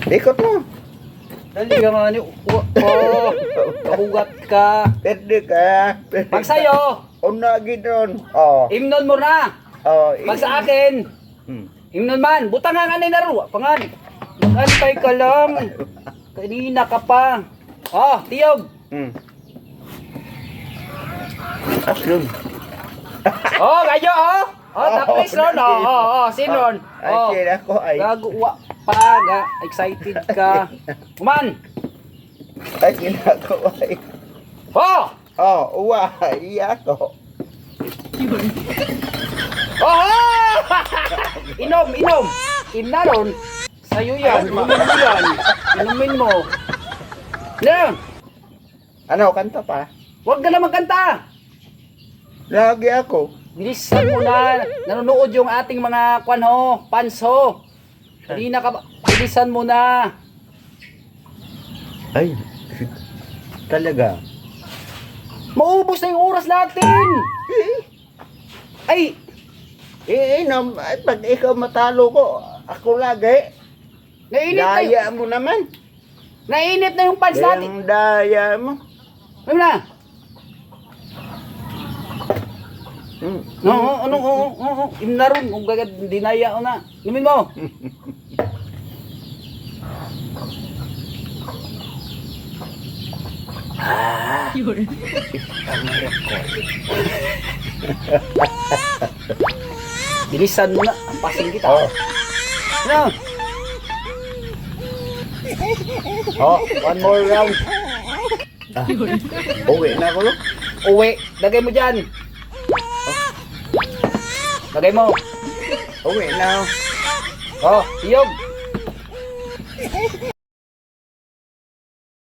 Ikot mo. Dali ka nga ni... Oh, kahugat ka. Pwede ka. Pag sa'yo, Una gidon. Oh. imnon mo na. Oh. Pag sa akin, imnon man. Butang nga ni naro. Pangan. Mag-antay ka lang. Kanina ka pa. Oh, tiyog. Aslun. Oh, kayo, oh. Oh, tapos ron. Oh, sinron. Oh, Ay, ako ay. gagawa pa. Excited ka. Kuman. Ay, ginagawa ay. Oh! Oh, uwa. Iya ko. Oh! Inom. Inaron. Sa'yo yan. Inumin mo yan. Inumin mo. Na. Ano, kanta pa? Huwag ka na magkanta. Lagi ako. Bilisan mo na. Nanonood yung ating mga fans ho. Hindi na ka... Bilisan mo na. Ay, talaga. Maubos na yung oras natin. Ay, Ay, pag ikaw matalo ko, ako lagi. Daya mo naman. Nainit na yung fans natin. Yung daya mo. Ano na? Oo. Inaron. Kung gagad, dinaya ko na. Inumin mo. Bilisan mo na. Ampasin kita. Oh. Ano? Oh, one more round. Uwi na ako, no? Uwi. Lagay mo dyan. Lagay mo. Uwi na. Oh, tiyog.